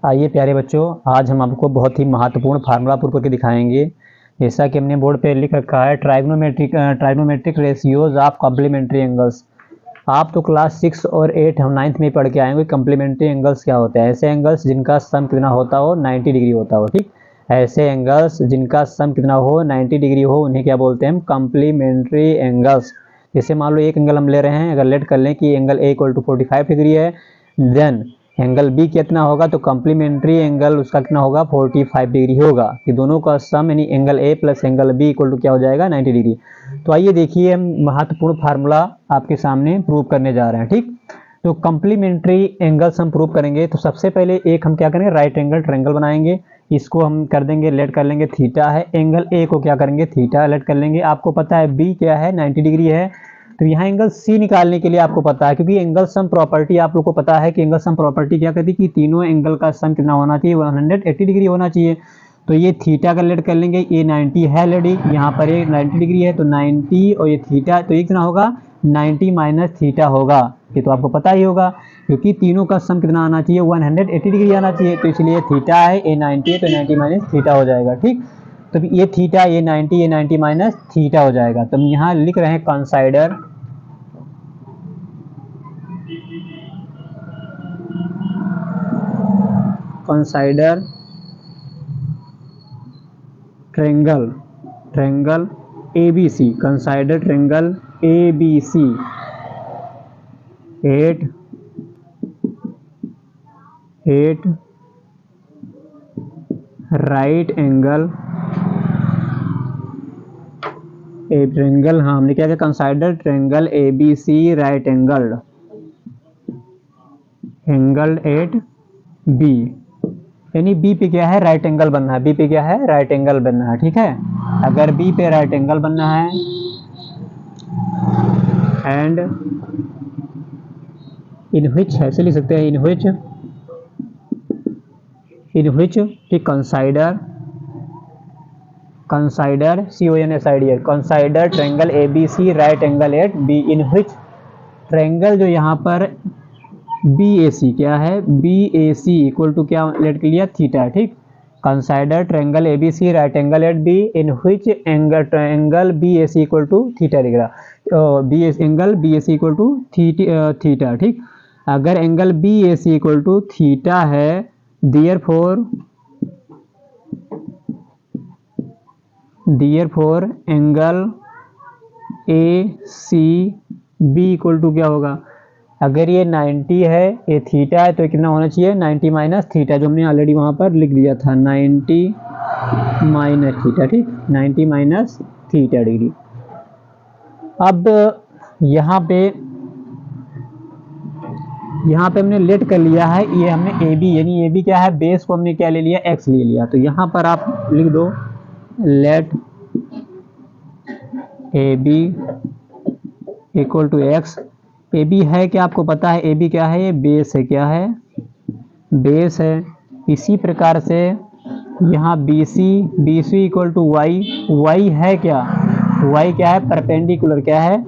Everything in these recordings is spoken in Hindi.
आइए प्यारे बच्चों, आज हम आपको बहुत ही महत्वपूर्ण फार्मूला प्रूव करके दिखाएंगे। जैसा कि हमने बोर्ड पे लिख रखा है, trigonometric ratios of complementary angles. आप तो क्लास 6 और 8 हम 9th में पढ़ के आएंगे कॉम्प्लीमेंट्री एंगल्स क्या होते हैं। ऐसे एंगल्स जिनका सम कितना होता हो 90 डिग्री होता हो। ठीक, ऐसे एंगल्स जिनका सम कितना हो 90 डिग्री हो उन्हें क्या बोलते हैं हम, कॉम्प्लीमेंट्री एंगल्स। जैसे मान लो एक एंगल हम ले रहे हैं, अगर लेट कर लें कि angle A equal to 45 degree है, देन एंगल बी कितना होगा, तो कॉम्प्लीमेंट्री एंगल उसका कितना होगा 45 डिग्री होगा। कि दोनों का सम यानी angle A plus angle B equal to क्या हो जाएगा 90 डिग्री। तो आइए देखिए, हम महत्वपूर्ण फार्मूला आपके सामने प्रूव करने जा रहे हैं। ठीक, तो कॉम्प्लीमेंट्री एंगल्स हम प्रूव करेंगे तो सबसे पहले एक हम क्या करेंगे, राइट एंगल ट्रायंगल बनाएंगे। इसको हम कर देंगे, लेट कर लेंगे थीटा है, एंगल ए को क्या करेंगे थीटा लेट कर लेंगे। आपको पता है बी क्या है 90 डिग्री है, तो यहाँ एंगल सी निकालने के लिए आपको पता है, क्योंकि एंगल सम प्रॉपर्टी आप लोग को पता है कि एंगल सम प्रॉपर्टी क्या कहती है कि तीनों एंगल का सम कितना होना चाहिए 180 डिग्री होना चाहिए। तो ये थीटा का लेट कर लेंगे, ये 90 है लेडी, यहाँ पर ये 90 डिग्री है तो 90 और ये थीटा, तो ये कितना होगा 90 माइनस थीटा होगा। ये तो आपको पता ही होगा, क्योंकि तीनों का सम कितना आना चाहिए 180 डिग्री आना चाहिए। तो इसलिए थीटा है, ये 90 है तो 90 माइनस थीटा हो जाएगा। ठीक, तो ये थीटा, ये 90 माइनस थीटा हो जाएगा। तो हम यहाँ लिख रहे हैं consider triangle ABC, consider triangle ABC at right angle A triangle. हाँ, हमने क्या किया, consider triangle ABC right angle at B, यानी बी पे क्या है राइट एंगल बनना है, बी पे क्या है राइट एंगल बनना है। ठीक है, अगर बी पे राइट एंगल बनना है एंड इन व्हिच, ऐसे लिख सकते हैं इन व्हिच ठीक, consider CONSIDER consider triangle ABC right angle at B, in which triangle जो यहाँ पर BAC क्या है, BAC इक्वल टू क्या लेट लिया थीटा। ठीक, consider triangle ABC right angle at B, in which triangle BAC equal to theta लिख रहा, angle BAC equal to theta. ठीक, अगर angle BAC equal to theta है, therefore angle ACB equal to क्या होगा, अगर ये 90 है, ये थीटा है, तो कितना होना चाहिए 90 माइनस थीटा, जो हमने ऑलरेडी वहाँ पर लिख दिया था 90 माइनस थीटा। ठीक, 90 माइनस थीटा डिग्री। अब यहाँ पे हमने लेट कर लिया है, ये हमने AB, यानी AB क्या है बेस को हमने क्या ले लिया x ले लिया। तो यहाँ पर आप लिख दो let AB equal to x। AB है क्या आपको पता है, AB क्या है, ये बेस है, क्या है बेस है। इसी प्रकार से यहाँ BC इक्वल टू y है क्या, y क्या है परपेंडिकुलर, क्या है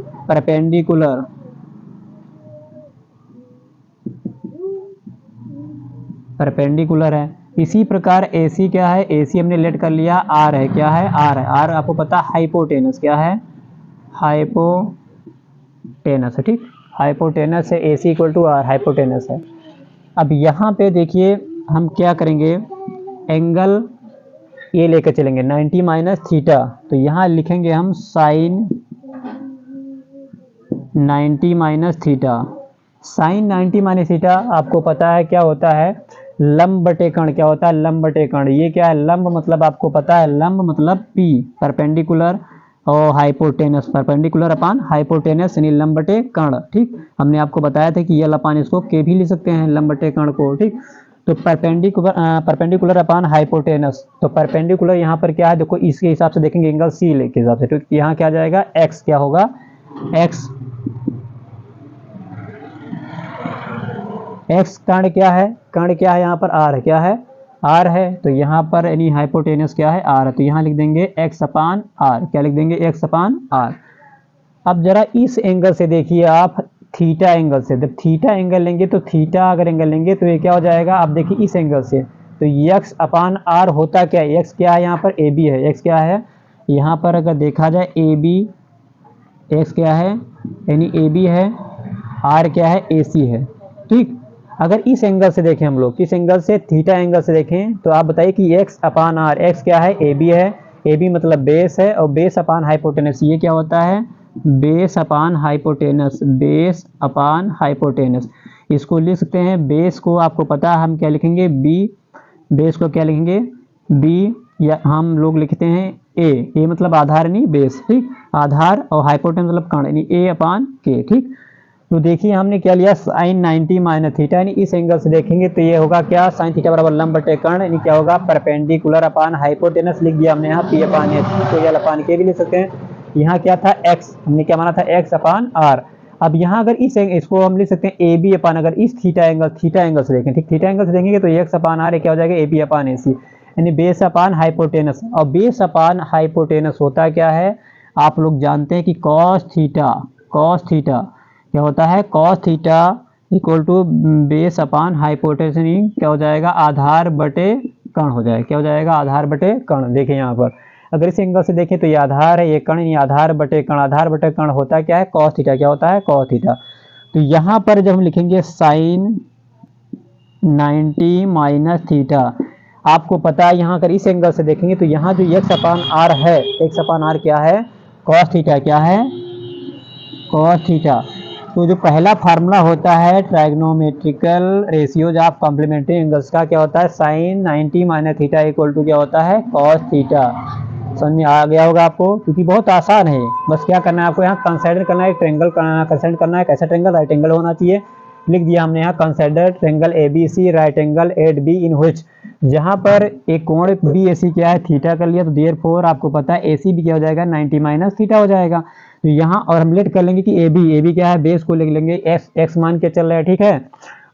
परपेंडिकुलर है। इसी प्रकार AC क्या है, AC हमने लेट कर लिया, R है, क्या है R आपको पता हाइपोटेनस, क्या है हाइपोटेनस है। ठीक, हाइपोटेनस है, AC equal to R hypotenuse है। अब यहाँ पे देखिए हम क्या करेंगे, एंगल ये लेकर चलेंगे 90 माइनस थीटा, तो यहाँ लिखेंगे हम sine 90 minus theta. Sine 90 minus theta आपको पता है क्या होता है, लंब बटे कर्ण, क्या होता है लंब बटे कर्ण। ये क्या है लंब, मतलब आपको पता है लंब मतलब P परपेंडिकुलर, और हाइपोटेनस परपेंडिकुलर अपॉन हाइपोटेनस यानी लंब बटे कर्ण। ठीक, हमने आपको बताया था कि ये अपन इसको के भी लिख सकते हैं लंब बटे कर्ण को। ठीक, तो परपेंडिकुलर अपॉन हाइपोटेनस, तो परपेंडिकुलर यहाँ पर क्या है देखो, इसके हिसाब से देखेंगे एंगल C के हिसाब से। तो यहाँ क्या जाएगा x, क्या होगा x कर्ण क्या है यहाँ पर R है, क्या है R है, तो यहाँ पर यानी हाइपोटेनस क्या है R है, तो यहाँ लिख देंगे x अपान R, क्या लिख देंगे x अपान R। अब जरा इस एंगल से देखिए आप, थीटा एंगल से। जब थीटा एंगल लेंगे तो थीटा अगर एंगल लेंगे तो ये क्या हो जाएगा, आप देखिए इस एंगल से, तो x अपान आर होता क्या है, x क्या है यहाँ पर, ए बी है, x क्या है यहाँ पर अगर देखा जाए ए बी, x क्या है यानी ए बी है, r क्या है ए सी है। ठीक, अगर इस एंगल से देखें हम लोग, किस एंगल से, थीटा एंगल से देखें, तो आप बताइए कि x अपान आर, x क्या है ए बी है, ए बी मतलब बेस है, और बेस अपान हाइपोटेनस ये क्या होता है, base upon hypotenuse, base upon hypotenuse. इसको लिख सकते हैं, बेस को आपको पता है हम क्या लिखेंगे, बी, बेस को क्या लिखेंगे बी, या हम लोग लिखते हैं ए मतलब आधार नहीं बेस, ठीक, आधार, और हाइपोटेनस मतलब कर्ण यानी ए अपान के। ठीक, तो देखिए हमने क्या लिया, साइन 90 माइनस थीटा, यानी इस एंगल से देखेंगे तो ये होगा क्या, साइन थीटा बराबर लंब बटे कर्ण, यानी क्या होगा, परपेंडिकुलर अपान हाइपोटेनस लिख दिया हमने यहाँ पी अपान एच, तो एल अपान के भी लिख सकते हैं। यहाँ क्या था एक्स, हमने क्या माना था एक्स अपान आर। अब यहाँ अगर इसको हम लिख सकते हैं ए बी अपान, अगर इस थीटा एंगल से देखें, ठीक, थीटा एंगल से देखेंगे तो एक्स अपान आर क्या हो जाएगा, ए बी अपान ए सी, यानी बेस अपान हाइपोटेनस। और बेस अपान हाइपोटेनस होता क्या है, आप लोग जानते हैं कि कॉस थीटा क्या होता है, cos theta equal to base upon hypotenuse, क्या हो जाएगा, आधार बटे कर्ण हो जाएगा, क्या हो जाएगा, आधार बटे कर्ण। देखिए यहाँ पर अगर इस एंगल से देखें तो ये आधार है, ये कर्ण, ये आधार बटे कर्ण, आधार बटे कर्ण होता क्या है, कॉस थीटा, क्या होता है, कॉस थीटा। तो यहाँ पर जब हम लिखेंगे साइन 90 माइनस थीटा, आपको पता है यहाँ अगर इस एंगल से देखेंगे तो यहाँ जो एक्स अपान आर है, एक्स अपान आर क्या है, कॉस थीटा, क्या है, कॉस थीटा। तो जो पहला फार्मूला होता है trigonometrical ratios of complementary angles का, क्या होता है, sine 90 minus theta equal to क्या होता है, कॉस थीटा। समझ में आ गया होगा आपको, क्योंकि बहुत आसान है, बस क्या करना है आपको यहाँ कंसिडर करना है, ट्रायंगल कंसिडर करना है, कैसा ट्रायंगल, राइट एंगल होना चाहिए। लिख दिया हमने यहाँ consider triangle A B C right angle at B in which, जहाँ पर एक कोण बी ए सी क्या है, थीटा कर लिया, तो देयरफॉर आपको पता है ए सी भी क्या हो जाएगा, 90 माइनस थीटा हो जाएगा। तो यहाँ और हम लेट कर लेंगे कि ए बी क्या है, बेस को लिख लेंगे एक्स मान के चल रहे हैं, ठीक है,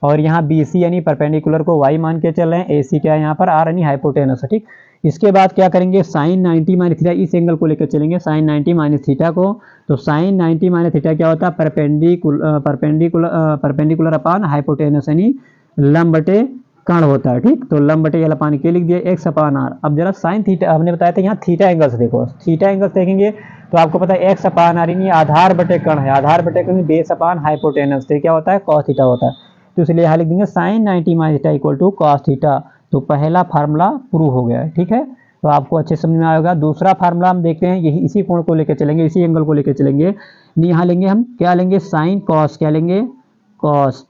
और यहाँ बी सी यानी परपेंडिकुलर को वाई मान के चल रहे हैं, ए सी क्या है यहाँ पर आर यानी हाइपोटेनस है। ठीक, इसके बाद क्या करेंगे, साइन 90 माइनस थीटा, इस एंगल को लेकर चलेंगे साइन 90 माइनस थीटा को, तो साइन 90 माइनस थीटा क्या होता है, परपेंडिकुलर अपान हाइपोटेनस यानी लंब बटे कर्ण होता है। ठीक, तो लंब बटे एल अपान के लिख दिया, एक्स अपान आर। अब जरा साइन थीटा हमने बताया था, यहाँ थीटा एंगल से देखो, थीटा एंगल से देखेंगे तो आपको पता है एक्स अपान आर यानी आधार बटे कर्ण है, आधार बटे कर्ण बेस अपान हाइपोटेनस से क्या होता है, कॉस थीटा होता है। तो इसलिए यहाँ लिख देंगे sine 90 minus theta equal to cos theta. तो पहला फार्मूला प्रूव हो गया है। ठीक है, तो आपको अच्छे समझ में आएगा। दूसरा फार्मूला हम देखते हैं, यही इसी कोण को लेकर चलेंगे, इसी एंगल को लेकर चलेंगे। यहाँ लेंगे हम क्या लेंगे, साइन कॉस, क्या लेंगे, कॉस।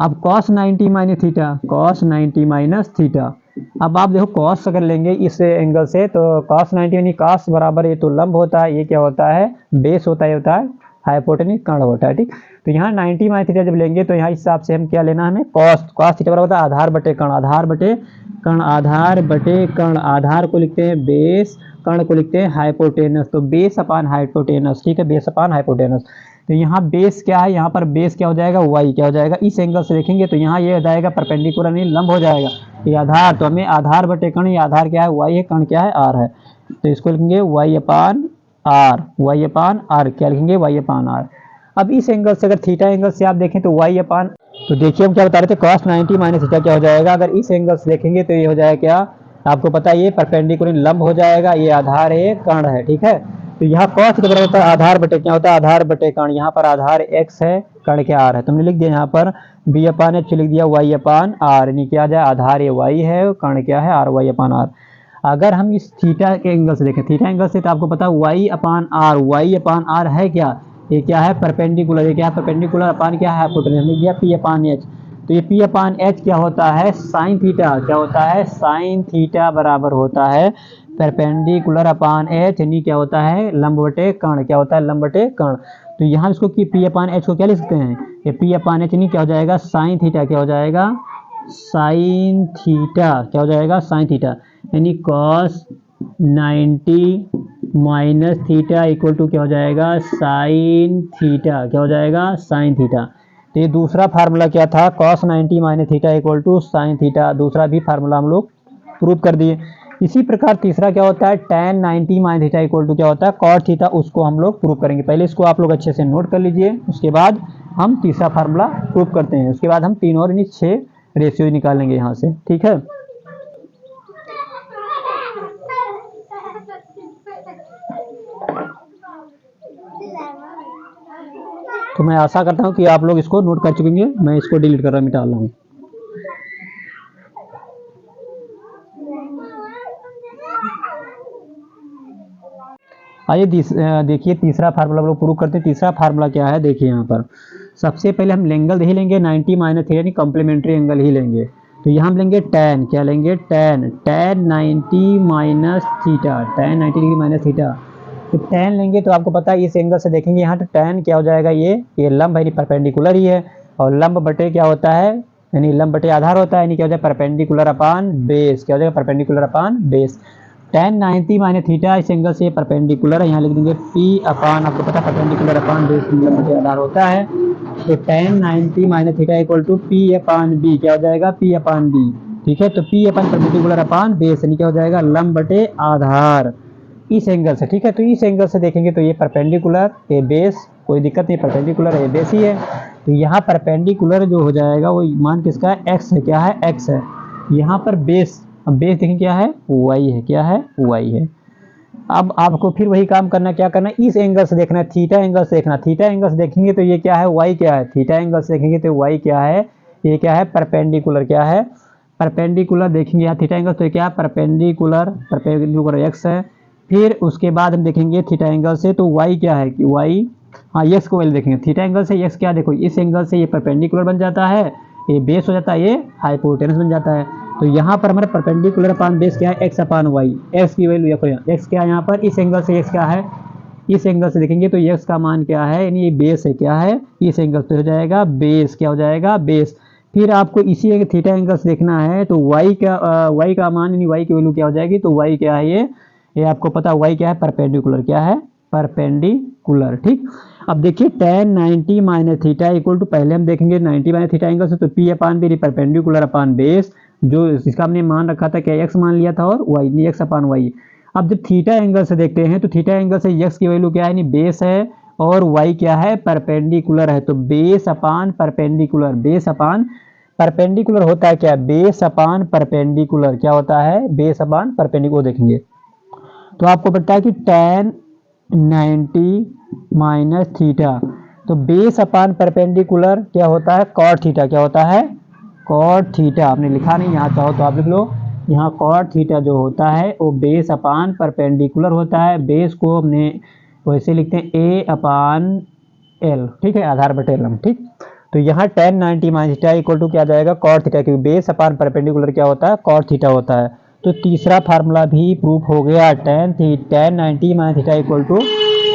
अब cos 90 minus theta, cos 90 minus theta. अब आप देखो कॉस अगर लेंगे इस एंगल से तो कॉस 90 यानी कॉस बराबर, ये तो लंब होता है, ये क्या होता है, बेस होता है, हाइपोटेनस कर्ण होता है। ठीक, तो यहाँ 90 माइनस थीटा जब लेंगे तो यहाँ हिसाब से हम क्या लेना, हमें कॉस थीटा बराबर होता है आधार बटे कर्ण, आधार बटे कर्ण, आधार बटे कर्ण, आधार को लिखते हैं बेस, कर्ण को लिखते हैं हाइपोटेनस, तो बेस अपान हाइपोटेनस। ठीक है, बेस अपान हाइपोटेनस। तो यहाँ बेस क्या है, यहाँ पर बेस क्या हो जाएगा, वाई क्या हो जाएगा, इस एंगल से देखेंगे तो यहाँ ये हो जाएगा परपेंडिकुलर नहीं लंब हो जाएगा, ये आधार, तो हमें आधार बटे कर्ण, ये आधार क्या है वाई है, कर्ण क्या है आर है, तो इसको लिखेंगे y upon R, y upon R, क्या लिखेंगे वाई अपान आर। अब इस एंगल से अगर थीटा एंगल से आप देखें तो वाई अपान, तो देखिए हम क्या बता रहे थे, कॉस 90 माइनस थीटा क्या हो जाएगा, अगर इस एंगल से देखेंगे तो ये हो जाएगा क्या, आपको पता है ये परपेंडिकुलर लंब हो जाएगा, ये आधार है, कर्ण है। ठीक है, तो यहाँ कॉस कितना होता है, आधार बटे क्या होता है, आधार बटे कर्ण, यहाँ पर आधार एक्स है, कर्ण क्या आर है, तुमने लिख दिया यहाँ पर बी अपान एच लिख दिया वाई अपान आर, यानी क्या आ जाए, आधार ये वाई है, कर्ण क्या है आर, वाई अपान आर। अगर हम इस थीटा के एंगल से देखें, थीटा एंगल से, तो आपको पता है y upon R, y upon R है क्या, ये क्या है परपेंडिकुलर, ये क्या है परपेंडिकुलर अपान क्या है हाइपोटेनस, हमने किया पी अपान एच, तो ये पी अपान एच क्या होता है, साइन थीटा, क्या होता है, साइन थीटा बराबर होता है परपेंडिकुलर अपान एच, यानी क्या होता है लंब बटे कर्ण, क्या होता है लंब बटे कर्ण। तो यहाँ इसको कि पी अपान एच को क्या लिख सकते हैं, ये पी अपान एच यानी क्या हो जाएगा, साइन थीटा, क्या हो जाएगा, साइन थीटा, क्या हो जाएगा, साइन थीटा, यानी cos 90 minus theta equal to क्या हो जाएगा, साइन थीटा, क्या हो जाएगा, साइन थीटा। तो ये दूसरा फार्मूला क्या था, cos 90 minus theta equal to sine theta, दूसरा भी फार्मूला हम लोग प्रूव कर दिए। इसी प्रकार तीसरा क्या होता है, tan 90 minus theta equal to क्या होता है, cot थीटा। उसको हम लोग प्रूव करेंगे। पहले इसको आप लोग अच्छे से नोट कर लीजिए, उसके बाद हम तीसरा फार्मूला प्रूव करते हैं। उसके बाद हम 3 और 6 रेशियो निकालेंगे यहाँ से, ठीक है। तो मैं आशा करता हूँ कि आप लोग इसको नोट कर चुकेंगे। मैं इसको डिलीट कर रहा हूँ, मिटा रहा हूँ। आइए देखिए तीसरा फार्मूला हम लोग प्रूव करते हैं। तीसरा फार्मूला क्या है, देखिए यहाँ पर सबसे पहले हम एंगल ही लेंगे 90 माइनस थीटा, यानी कॉम्प्लीमेंट्री एंगल ही लेंगे। तो यहाँ हम लेंगे tan, क्या लेंगे, tan 90 minus theta, tan 90 degree minus theta. तो tan लेंगे तो आपको पता है इस एंगल से देखेंगे यहाँ, तो tan क्या हो जाएगा, ये लंब है, परपेंडिकुलर ही है। और लंब बटे क्या होता है, यानी लंब बटे आधार होता है, यानी क्या हो जाएगा, परपेंडिकुलर अपान बेस। क्या हो जाएगा, परपेंडिकुलर अपान बेस। tan 90 माइनस थीटा इस एंगल से परपेंडिकुलर है, यहाँ लिख देंगे P अपान, आपको पता है परपेंडिकुलर अपान बेस लंब बटे आधार होता है। तो tan 90 minus theta equal to P upon B, क्या हो जाएगा, P अपान B, ठीक है। तो P अपान परपेंडिकुलर अपान बेस, यानी क्या हो जाएगा, लंब बटे आधार इस एंगल से, ठीक है। तो इस एंगल से देखेंगे तो ये परपेंडिकुलर, ये बेस, कोई दिक्कत नहीं, परपेंडिकुलर है, ये बेस ही है। तो यहाँ परपेंडिकुलर जो हो जाएगा वो मान किसका है, x है, क्या है, x है। यहाँ पर बेस, अब बेस देखें क्या है, y है, क्या है, y है। अब आपको फिर वही काम करना, क्या करना है, इस एंगल से देखना है, थीटा एंगल से देखना। थीटा एंगल से देखेंगे तो ये क्या है, y क्या है, थीटा एंगल से देखेंगे तो y क्या है, ये क्या है, परपेंडिकुलर, क्या है, परपेंडिकुलर। देखेंगे यहाँ थीटा एंगल तो क्या है, परपेंडिकुलर, परपेंडिकुलर x है। फिर उसके बाद हम देखेंगे थीटा एंगल से तो y क्या है, कि y, हाँ x को पहले देखेंगे, थीटा एंगल से x क्या, देखो इस एंगल से ये परपेंडिकुलर बन जाता है, ये बेस हो जाता है, ये हाइपोटेनस बन जाता है। तो यहाँ पर हमारा परपेंडिकुलर अपान बेस क्या है, x अपान y, x की वैल्यू x क्या है यहाँ पर, इस एंगल से x क्या है, इस एंगल से देखेंगे तो x का मान क्या है, यानी ये बेस है, क्या है, इस एंगल से हो जाएगा बेस, क्या हो जाएगा, बेस। फिर आपको इसी थीटा एंगल से देखना है तो y का मान, यानी y की वैल्यू क्या हो जाएगी, तो y क्या है, ये आपको पता है y क्या है, परपेंडिकुलर, क्या है, परपेंडिकुलर, ठीक। अब देखिए tan 90 minus theta equal to, पहले हम देखेंगे 90 माइनस थीटा एंगल से तो P अपान बी, परपेंडिकुलर अपान बेस, जो इसका हमने मान रखा था क्या, x मान लिया था, और y, x अपान y। अब जब थीटा एंगल से देखते हैं तो थीटा एंगल से x की वैल्यू क्या है, यानी बेस है, और y क्या है, परपेंडिकुलर है। तो base upon perpendicular, base upon perpendicular होता है क्या, बेस अपान परपेंडिकुलर, क्या होता है, बेस अपान परपेंडिकुलर देखेंगे। तो आपको पता है कि tan 90 माइनस थीटा, तो बेस अपान परपेंडिकुलर क्या होता है, cot थीटा, क्या होता है, cot थीटा। आपने लिखा नहीं, यहाँ चाहो तो आप लिख लो, यहाँ cot थीटा जो होता है वो बेस अपान परपेंडिकुलर होता है। बेस को हमने वैसे लिखते हैं a अपान l, ठीक है, आधार बटे लंब, ठीक। तो यहाँ tan 90 minus theta equal to क्या आ जाएगा, cot थीटा, क्योंकि बेस अपान परपेंडिकुलर क्या होता है, cot थीटा होता है। तो तीसरा फार्मूला भी प्रूफ हो गया, tan 90 minus theta equal to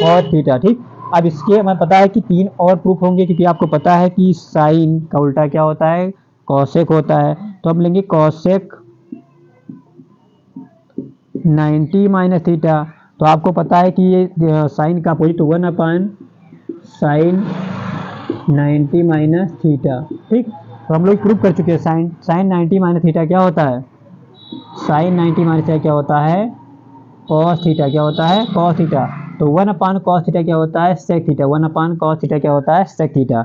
cot theta, ठीक। अब इसके हमें पता है कि 3 और प्रूफ होंगे, क्योंकि आपको पता है कि साइन का उल्टा क्या होता है, कॉसेक होता है। तो हम लेंगे कॉसेक 90 माइनस थीटा। तो आपको पता है कि ये साइन का अपोजिट 1 अपान साइन 90 माइनस थीटा, ठीक। तो हम लोग प्रूफ कर चुके हैं, साइन 90 माइनस थीटा क्या होता है, साइन 90 माइनस थीटा क्या होता है, कॉस थीटा, क्या होता है, कॉस थीटा। तो 1 अपान कॉस थीटा क्या होता है, sec theta, 1 upon cos theta क्या होता है, सेक थीटा।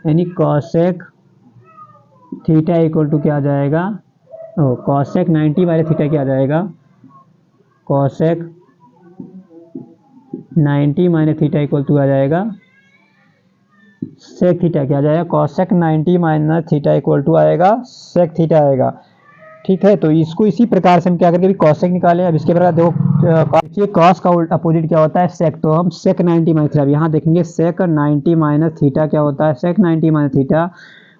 यानी कॉसेक थीटा इक्वल टू क्या आ जाएगा, कॉसेक 90 माइनस थीटा क्या आ जाएगा, cosec 90 minus theta equal to आ जाएगा सेक थीटा, क्या आ जाएगा, cosec 90 minus theta equal to आएगा सेक थीटा आएगा, ठीक है। तो इसको इसी प्रकार से हम क्या करके भी कॉसेक निकाले। अब इसके बाद देखिए कॉस का अपोजिट क्या होता है, सेक। तो हम सेक 90 माइनस थीटा, यहाँ देखेंगे सेक 90 माइनस थीटा क्या होता है, सेक 90 माइनस थीटा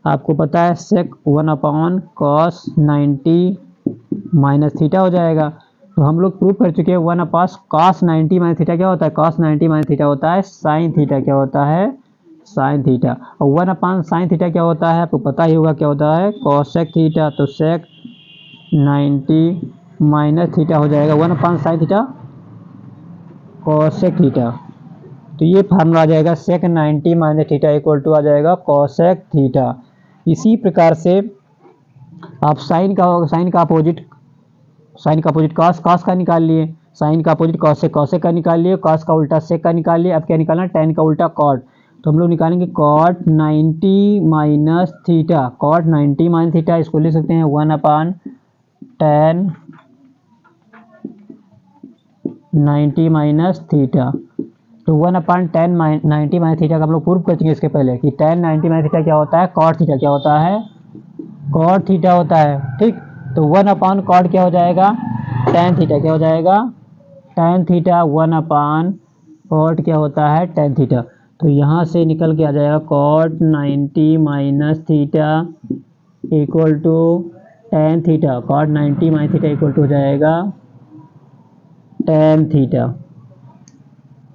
आपको पता है सेक 1 अपॉन कॉस 90 माइनस थीटा हो जाएगा। तो हम लोग प्रूव कर चुके हैं 1 अपॉन कॉस 90 माइनस थीटा क्या होता है, कॉस 90 माइनस थीटा होता है साइन थीटा, क्या होता है, साइन थीटा। और 1 अपॉन साइन थीटा क्या होता है, आपको पता ही होगा क्या होता है, कॉसेक थीटा। तो सेक 90 माइनस थीटा हो जाएगा 1 upon sine theta cosec theta. तो ये फार्मूला आ जाएगा सेक 90 माइनस थीटा इक्वल टू आ जाएगा कॉसेक थीटा। इसी प्रकार से आप साइन का अपोजिट साइन का अपोजिट कॉस, कॉस का निकाल लिए, साइन का अपोजिट कॉस से कॉसेक का निकाल लिए, कॉस का उल्टा सेक का निकाल लिए। अब क्या निकालना, टेन का उल्टा कॉट। तो हम लोग निकालेंगे cot 90 minus theta, cot 90 minus theta, इसको लिख सकते हैं 1/10 90 माइनस थीटा। तो 1/10 90 माइनस थीटा का हम लोग प्रूफ कर चुके इसके पहले कि 10 90 माइनस थीटा क्या होता है, कॉट थीटा क्या होता है, कॉट थीटा होता है। ठीक, तो 1/कॉट क्या हो जाएगा, टेन थीटा क्या हो जाएगा, टेन थीटा 1/कॉट क्या होता है, टेन थीटा। तो यहाँ से निकल के आ जाएगा cot 90 minus theta equal to tan theta, cot 90 minus theta equal to हो जाएगा टेन थीटा।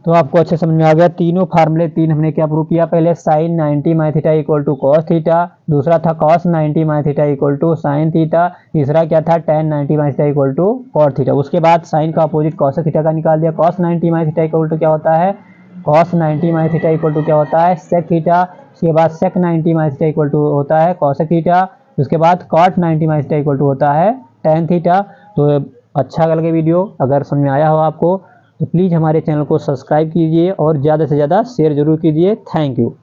तो आपको अच्छे समझ में आ गया। तीनों फार्मूले तीन हमने क्या प्रूव किया, पहले sine 90 minus theta equal to cos theta, दूसरा था cos 90 minus theta equal to sine theta, तीसरा क्या था tan 90 minus theta equal to cot theta. उसके बाद साइन का अपोजिट कॉस थीटा का निकाल दिया, cos 90 minus theta equal to क्या होता है, cos 90 minus theta equal to क्या होता है, सेक थीटा। उसके बाद sec 90 minus theta equal to होता है कॉसेक थीटा। उसके बाद cot 90 minus theta equal to होता है टेन थीटा। तो अच्छा लगे वीडियो, अगर समझ में आया हो आपको तो प्लीज़ हमारे चैनल को सब्सक्राइब कीजिए और ज़्यादा से ज़्यादा शेयर जरूर कीजिए। Thank you.